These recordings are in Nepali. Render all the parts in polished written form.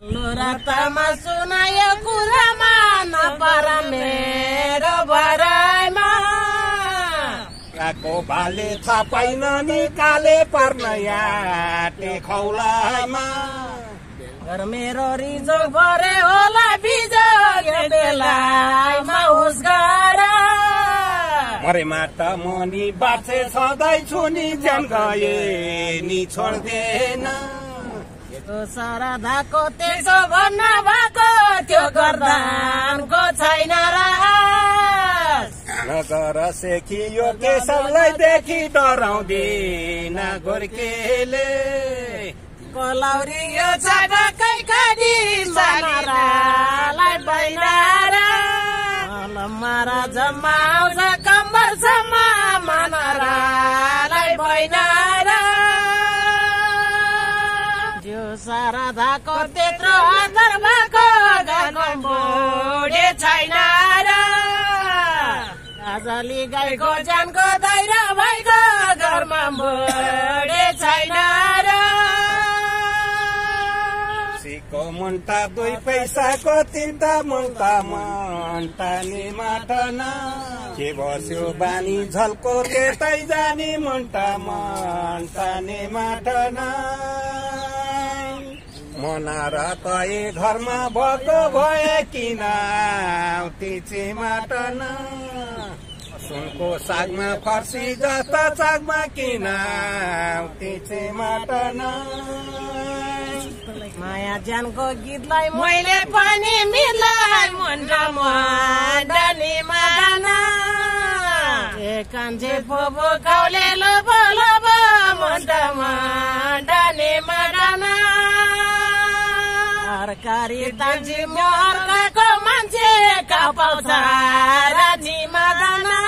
रातमा सुनायो कुरामा नपर मेरो भराइमा काको भाले थापाइन निकाले पर्न याटे खौलामा घर मेरो रिजो भरे होला बिजो बेलामा होस गर मरे माता मनी बाछे सधैँ छुनी ज्यान गए नि छोड्दैन साराधाको त्यसो भन्न भएको त्यो गर्दानको छैन नगर सेखियो केशवलाई देखि डराउँदिन गोर्खेले कोलाउरी यो छाडकै खाडी मारालाई बैनार मारा जम्मा आउँछ कम्मरसम्म मानरालाई बैनार त्यो साराधाको त्यत्रो आदर भएको गानो बोडे छैन आजली गाईको ज्यानको दाइरा भएको घरमा बोडे छैन सिको मुन्टा 2 पैसाको तिनटा मुन्टा मन्टा नि माटन के बस्यो बानी झल्को त्यतै जानी मुन्टा मन्टा नि माटन मनार तै घरमा भएको भए किन तिची माटन सुनको सागमा फर्सी जस्ता सागमा किन तिची माटन माया ज्यानको गीतलाई मैले पनि मिलाई मन्डनी माडना कान्छे फोबो काउले लोबो लोबो मन्डनी माडना सरकारी ताजी मर्काको मान्छे कापाउँछ राजी माडना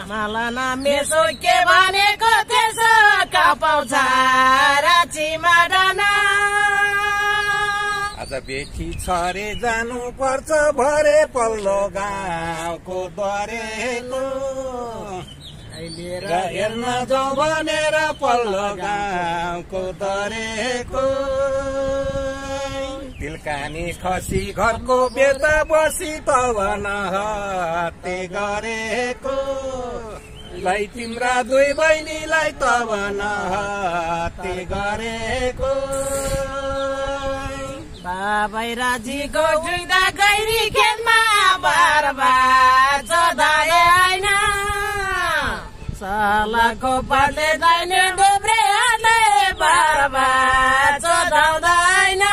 मालना मेसो के भनेको त्यसो कापाउँछ राजी माडना आज बेटी छरे जानु पर्छ भरे पल्लो गाउँको द्वारेको लिएर हेर्न जाउँ भनेर पल्लो गाउँको द्वारेको तिलकानी खसी घरको बेता बसी तब नहत्ते गरेको लाई तिम्रा 2 बहिनीलाई तब नहत्ते गरेको बाबै राजीको जुइदा गैरी खेतमा बारबार चढाए होइन सालाको पाले दाइने डोब्रे हाले बारबार चढाउँदैन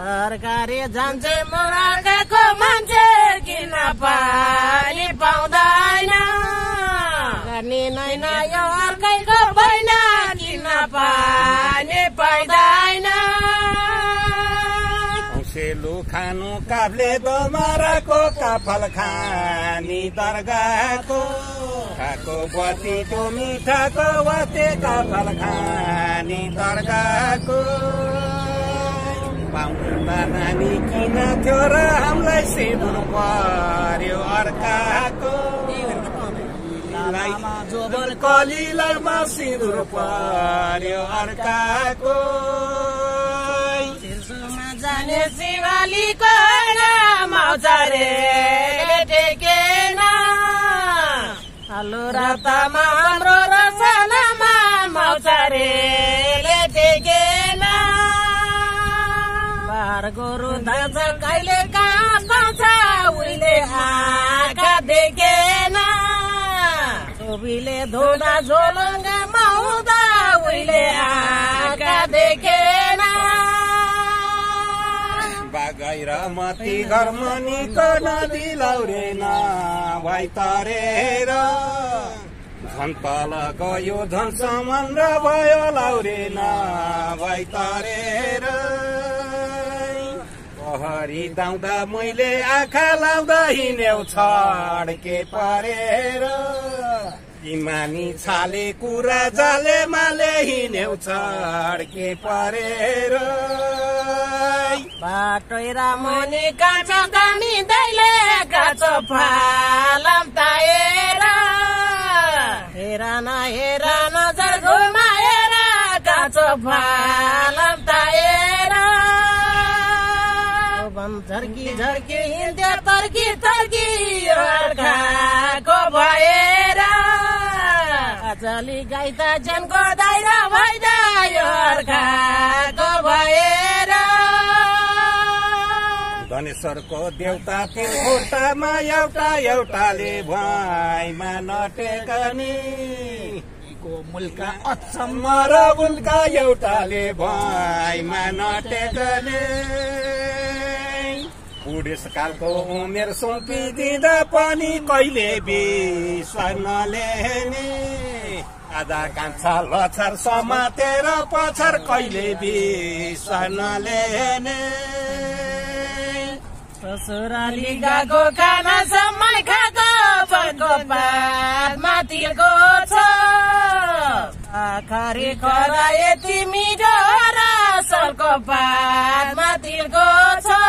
सरकारी जान्छे मुराकाको मान्छे किन पानी पाउँदैन गर्ने नैन यो अर्कैको भएन किन पानी पाइँदैन सेलु खानु काफले दोमाराको काफल खानी दर्गाको खाको बती तो मिठाको वाते काफल खानी दर्गाको पाउँदा नानी किन थियो र हामीलाई सिँदुर पर्यो अर्काको जोबन कलिलामा सिँदुर पर्यो अर्काको जाने शिवालीको माउचारे टेकेन हालो रातमा हाम्रो रसनामा माउचारे टेकेन बार गोरु दाज कहिले कहाँ पाउँछ उहिले आँखा देखेन चोबीले धोडा झोलङ्गा माउदा उहिले आँखा देखेन बागैर मती घरमनीको नदी लौरेन भाइ तरेर झन तल गयो झन सम्बन्ध भयो लौरेन भाइ तरेर पहरी दाउँदा मैले आँखा लाउँदा हिँड्यौ छड्के परेर इमानी छाले कुरा जाले माले हिँड्यौ छड्के परेर बाटै रामनी काँचो दामी दैले काँचो फालम ताएर हेर नजर घुमाएर काँचो फालम ताएर झर्की झर्की हिँड्थ्यो तर्की तर्की यो अर्काको भएर अचली गाई त ज्यानको दाइरा भइद यो अर्काको भएर धनेश्वरको देउता तिरखुट्टामा एउटा एउटाले भुइँमा नटेकनी मुल्का अचम्म र उल्का एउटाले भुइँमा नटेकनी बुढेसकालको उमेर सुम्पिदिँदा पनि कहिले विश्वास नलेने आधा कान्छा लछर समातेर पछार कहिले विश्वास नलेने ससुराली गएको खाना समय खाएको फलको पातमा तिलको छ आखरी खरा यति मिठो र सलको पातमा तिलको छ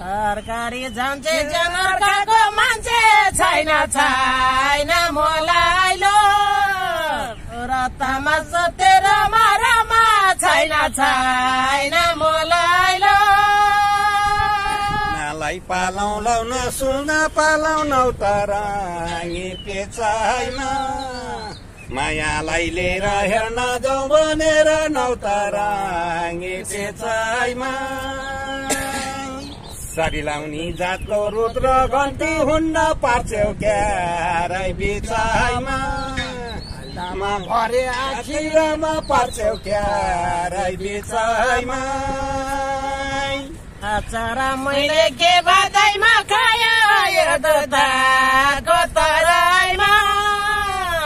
तरकारी जान्छे जनर्काको मान्छे छैन छैन मलाई लो रत्तामा सतेर मारामा छैन छैन मलाई लो नालाई पालौ लाउन सुन्न पालाउनौ तराङ्गी पेचाइन मायालाई लिएर हेर्न जाउँ भनेर नौ तराङ्गी पेचाइमा साडी लाउनी जातको रुद्र घन्टी हुन्न पार्छौ क्याराई बिचाइमा लामा भरे आखिरमा पार्छौ क्याराई बिचाइमा अचारा मैले के बादैमा खायो यो दुधको तराईमा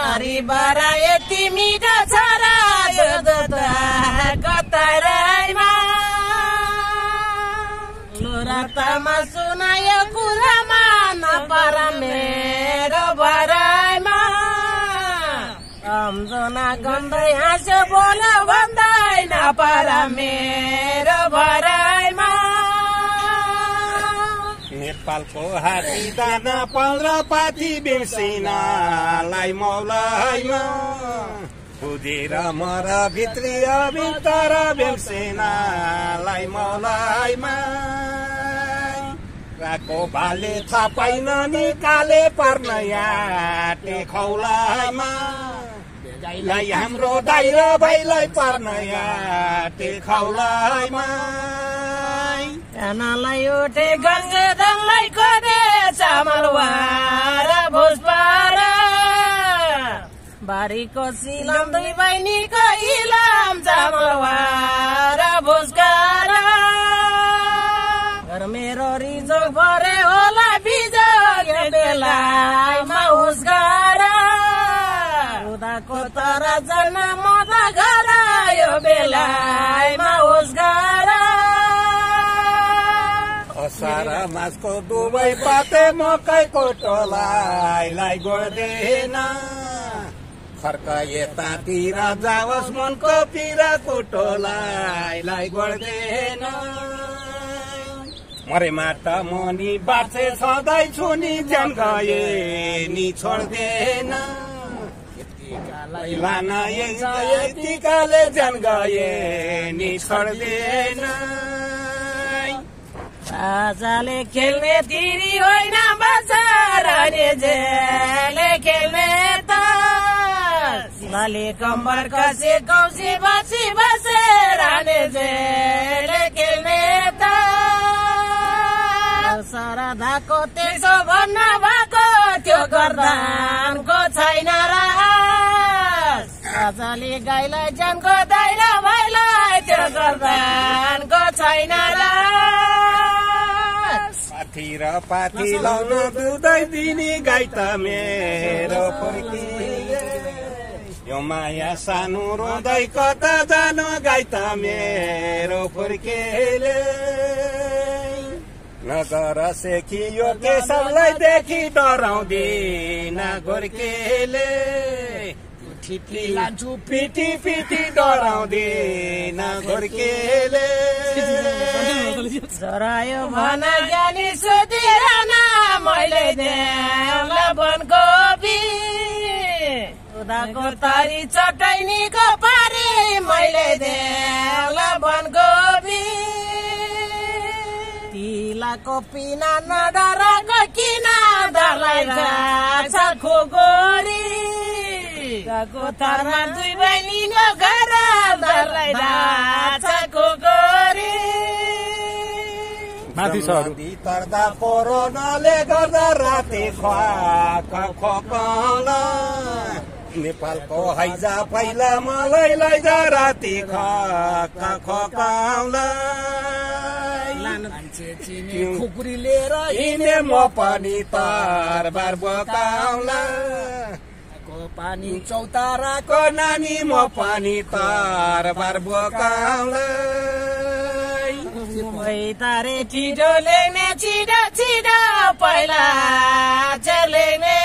हरिबरा यति मिठो छ र यो दुधको तराईमा लुरातामा सुनायो कुरामा नपर मेरो भराइमा सम्झना गन्दै हाँस्यो बोल्यो भन्दै नपर मेरो भराइमा नेपालको हात्ती दाना 15 पाथी बिर्सिनालाई मौलाइमा बुझेर मर भित्री भित्र बिर्सिनालाई मौलाइमा राको भाले थाहा पाइन निकाले पर्न याटे खौलाइमा गाईलाई हाम्रो दाइ र भाइलाई पर्न याटे खौलाइमा कानालाई उठे गङ्गेदनलाई खोदे चामल वार भुस पार बारीको सिलम दुई बहिनीको इलाम चामल वार भुस्कार मेरो रिजो भरे होला बिजो बेलामा हुस्कार उदाको तर जन मदा घर यो बेलामा हुस्कार असार मासको दुवै पाते मकैको टोलाइलाई गोड्दैन खर्क यतातिर जाओस् मनको पिराको टोलाइलाई गोड्दैन मरे माता मनी बाँचे सधैँ छुनी ज्यान गए नि छोड्दैन लान यतिकाले ज्यान गए नि छोड्दैन आजाले खेल्ने तिरी होइन बसारले जेले खेल्ने त शिवले कम्बर कसे कौसी बसी बसेर जेले खेल्ने त सरदाको त्यसो भन्न भएको त्यो गर्दानको छैन र आजाले गाईलाई ज्यानको दाइरा भाइलाई त्यो गर्दानको छैन र पाथी र पाथी लाउन दुधै दिने गाई त मेरो फुर्की यो माया सानो रोँदै कता जानु गाई त मेरो फुर्केले नगर सेखियो केशवलाई देखि डराउँदिन गोर्खेले ठिटी लान्छु पिटी पिटी डराउँदिन गोर्खेले जरायो भन ज्ञानी सोधेर न मैले देउला बनकोपी उदाको तरी चटैनीको पारी मैले देउला बनकोपी आधाको पिना नडराको किन डरलाई राख्छ खोगोरी ताको तारमा दुई बहिनीको घर डरलाई राख्छ खोगोरी माथि सर तर्दा कोरोनाले गर्दा राति खोकाउला नेपालको हैजा पहिला मलाई लैजा राति खोकाउला खुकुरी लिएर हिँडे म पनि तरबार बोकाउला पानी चौताराको नानी म पनि तरबार बोकाउला तारे छिटो लेख्ने छिटो छिटो पहिला चलेने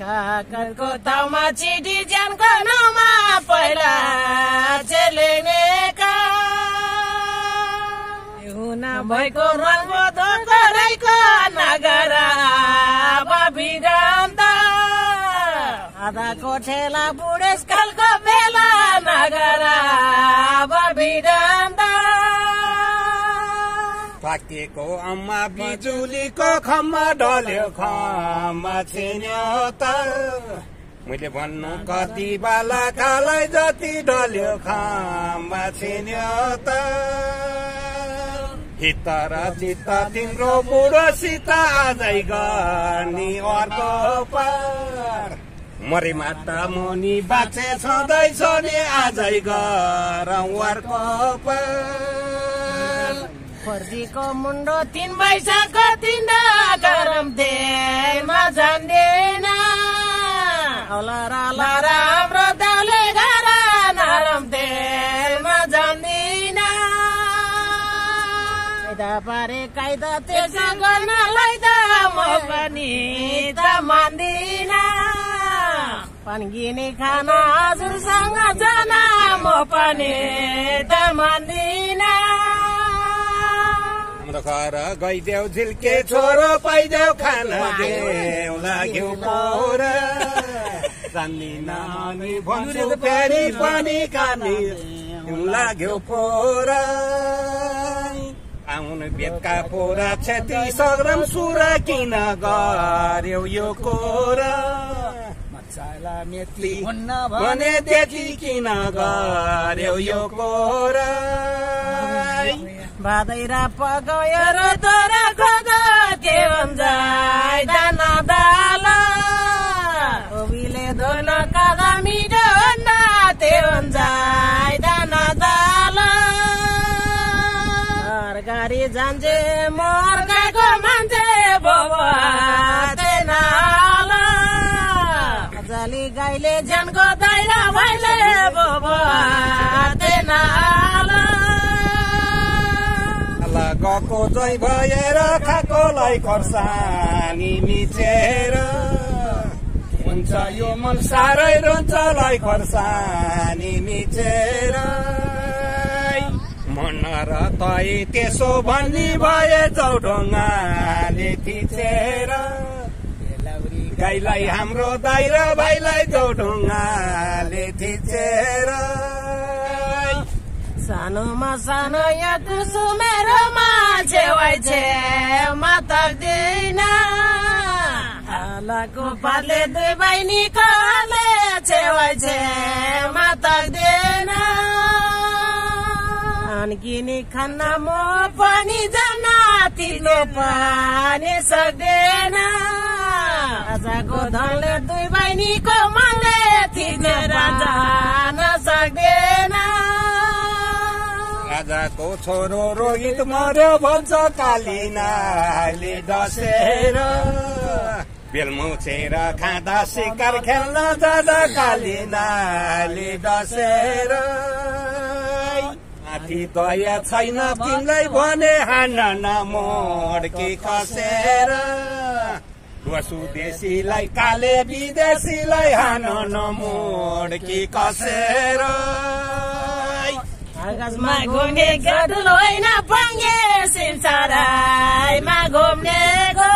काकरको ताउमा चिठी ज्यानको नाउँमा पहिला चलेने हुन भएको रङ्गो धोकराईको नगरा बिरान्त आधाको ठेला बुढेसकालको बेला नगरा बिरान्त पाकेको अम्मा बिजुलीको खम्मा डल्यो खम्मा छिन्यो त मैले भन्नु कति बालकालाई जति डल्यो खम्मा छिन्यो त हित र चित्त तिम्रो बुढोसित आजै गर्ने अर्को पार मरे माता मुनि बाँचे छँदैछ नि आजै गरौँ अर्को पार फर्जीको मुन्डो 3 पैसाको 3 गरम देमा जान्दैन लारा हाम्रो दाउले घर नरम देमा जान्दिन पारे कायदा त्यसो गर्नलाई त म पनि त मान्दिन पन्गिने खाना हजुरसँग जान म पनि त मान्दिन घर गइदेऊ झिल्के छोरो पाइदेऊ खाना देऊ लाग्यो पोर जान्दिन अनि भन्छु फेरि पनि कानी लाग्यो पोर आउन बेतका पोरा क्षति सग्राम सुर किन गर्यो यो कोरा मेत्री भने त्यति किन गर्यो यो कोरा बादैरा पकाएर तोरा खोदा के भन्जाइ दाना दाला ओबिले धोन कादा मिठो भन्दा ते भन्जाइ दाना दाला गाडी जान्छे मर्काको मान्छे बाबा तेनाला जाली गाईले ज्यानको दाइरा भाइले बाबा तेनाला गएको जै भएर खाएकोलाई खर्सानी मिचेर हुन्छ यो मन साह्रै रोन्छलाई खर्सानी मिचेर मन र तै त्यसो भन्ने भए चौढोङ्गाले थिचेर गाईलाई हाम्रो दाइ र भाइलाई चौढोङ्गाले थिचेर सानोमा सानो यहाँ कुसुमेरोमा छेवाइ छेउमा तक्दैन हालाको पातले दुई बहिनीको हाले छेवाइ छेउमा तक्दैन अन्किनी खान्न म पनि जान तिलो पनि सक्दैन आजको धनले दुई बहिनीको मनले थिचेर जान सक्दैन राजाको छोरो रोहित मर्यो भन्छ कालीनाले डसेर बेलमुछेर खाँदा शिकार खेल्न जाँदा कालीनाले डसेर माथि दया छैन तिमीलाई भने हान्न नमोड्की खसेर वसुदेशीलाई काले विदेशीलाई हान नमोड्की खसेर आकाशमा घुम्ने गडुल होइन पाङ्गे सिमसाराइमा घुम्ने गो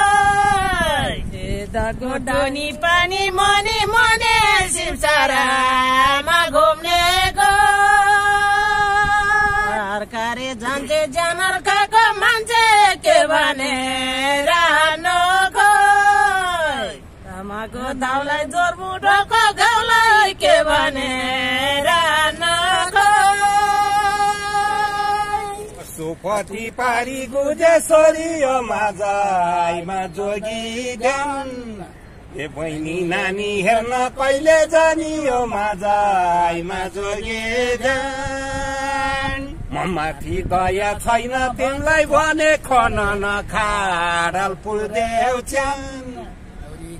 डोनी पानी मने मने सिमसाराइमा घुम्ने गो अर्कारे जान्छे जानर खाएको भनेर नखोइ तामाको दाउलाई जोरबुढोको गाउँलाई के भनेर नखोइ सुपति पारी गुजेश्वरी यो माझाइमा जोगी ध्यान ए बहिनी नानी हेर्न कहिले जानी यो माझाइमा जोगी ध्यान ममाथि दया छैन तिमीलाई भने खन नखाडल पुलदेव च्यान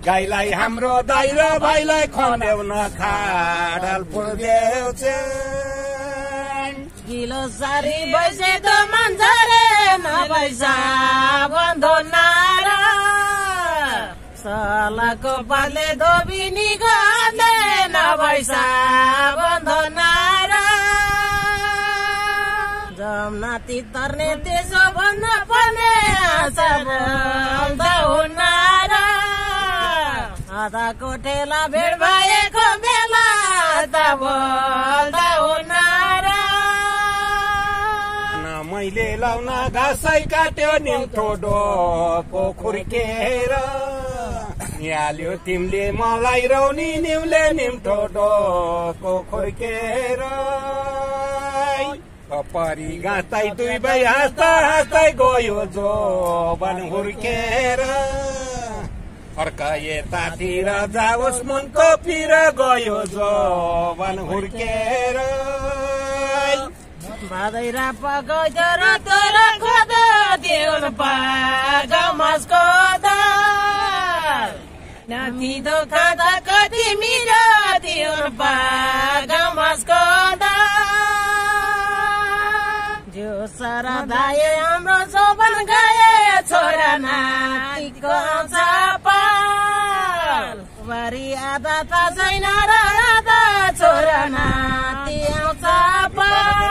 गाईलाई हाम्रो दाइ र भाइलाई खन्देऊ नखाडल पुलदेव च्यान किलो सारी बैसे त मान्छे नभैसा बन्धो नारा सलाको पाले धोबिनी घरले नभैसा बन्धो नारा जमनाती तर्ने त्यसो भन्न पर्ने आशा बन्द हुनारा आधा कोठेला भेट भएको बेला त बोल्दा हुनारा मैले लाउन घाँसै काट्यो निम्तो डोको खुर्केर निहाल्यो तिमीले मलाई रौनी निउले निम्तो डोको खुर्केर परी गाँसै दुई भाइ हाँस्दा हाँस्दै गयो जोबन हुर्केर अर्का यतातिर जाओस् मनको पिर गयो जोबन हुर्केर भादैरा पकाउँछ र तर खोदा देउन पागाउमासको दाल नातिदो खाँदा कति मिरा देउन पागाउमासको दाल जो सारा दाए हाम्रो सोबन गाए छोरा नातिको आउँछ पाल बारी आधा त छैन र आधा छोरा नाति आउँछ पाल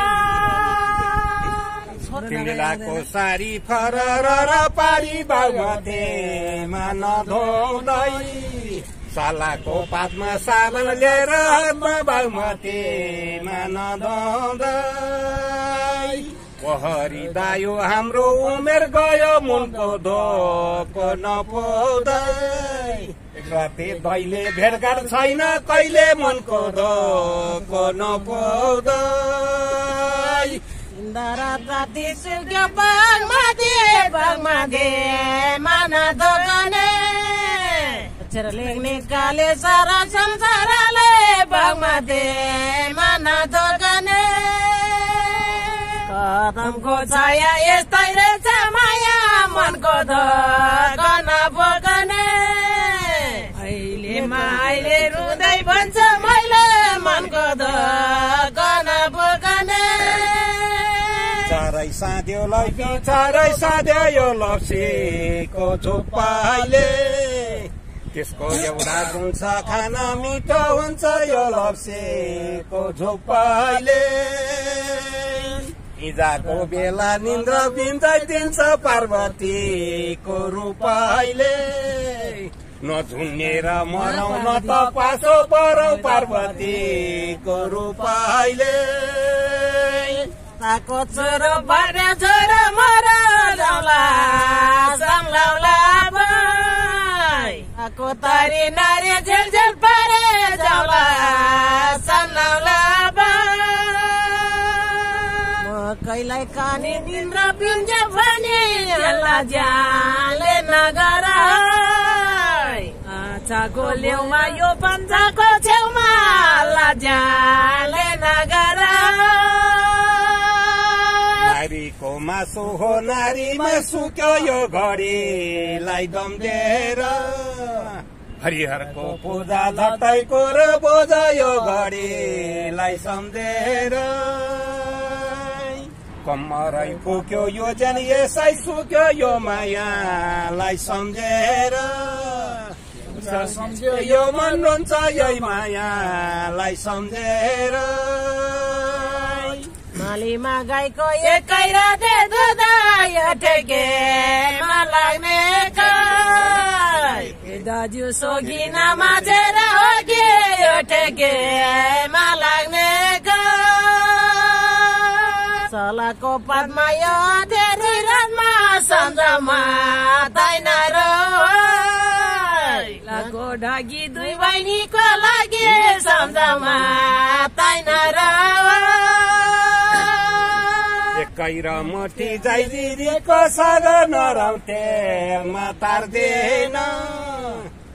तिमीलाको सारी फरर र पारी बागमतीमा नधोदै सालाको पातमा साबन लिएर हातमा बागमतीमा नधोदै पोखरी दायो हाम्रो उमेर गयो मुनको धोको नपोदै राते दैले भेटघाट छैन कहिले मनको धोको नपोदै राति सुक्यो बागमाथे माना दोकाने अक्षर लेख्ने काले सारा संसारले बागमाथे माना दोकाने कदमको छाया यस्तै रहेछ माया मनको दोकान बोकने अहिले रुँदै भन्छ मैले मनको दोकान बोकने चारै साँध्यो लैपी चारै साँध्यो यो लप्सीको झुप्पाले त्यसको एउटा गुण छ खाना मिठो हुन्छ यो लप्सीको झुप्पाले हिजोको बेला निन्द्र बिन्दै दिन्छ पार्वतीको रूपले नझुन्नेर मरौ न त पासो परौ पार्वतीको रूपले ताको छोरो पर्ने छोरो मर जाउला सम्लाउला भाइ ताको तारी नारी झेल झेल पारे जाउला सम्लाउला भाइ कैलाई कानी निन्द्र पिन्छ भने लजाले नगर आछाको लेउमा यो पञ्चाको छेउमा लजाले नगर नारीको मासु हो नारीमा सुक्यो यो घडीलाई दम्देर हरिहरको पूजा झट्टैको र बोझा यो घडीलाई सम्झेर कम्मरै फुक्यो यो जन यसै सुक्यो यो मायालाई सम्झेर सम्झ्यो यो मन रुन्छ यही मायालाई सम्झेर मालीमा गाईको एकै राते दुधा यो ठेकेमा लाग्ने दाजु सोगिना माझेर हो कि यो ठेकेमा लाग्ने सलाको पातमा यो धेरै रातमा सम्झमा दैन र लाको ढाकी दुई बहिनीको लागि सम्झमा दैन र एकै र मोटी जाइदिरीको सग नराउटे तार्दैन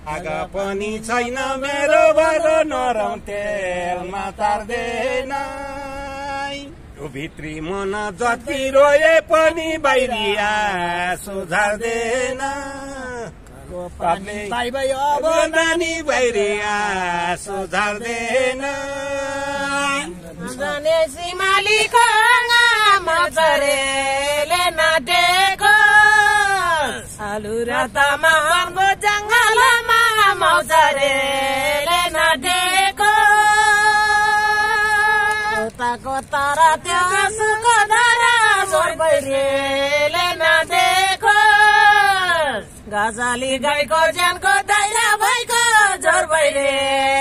आगा पनि छैन मेरो भर नराउटे तार्दैन भित्री मन जति रोए पनि बाहिरिया सुझार्दैन अब नानी बाहिरिया सुझार्दैन जाने सिमालीको मजरेले नाटेको आलु रातामा मर्गो जङ्गलमा मौजरेले नाटेको उताको तारा त्यो आँसुको धारा जोर बहिरीले नाटेको गजाली गाईको ज्यानको दाइरा भएको जोर बहिरी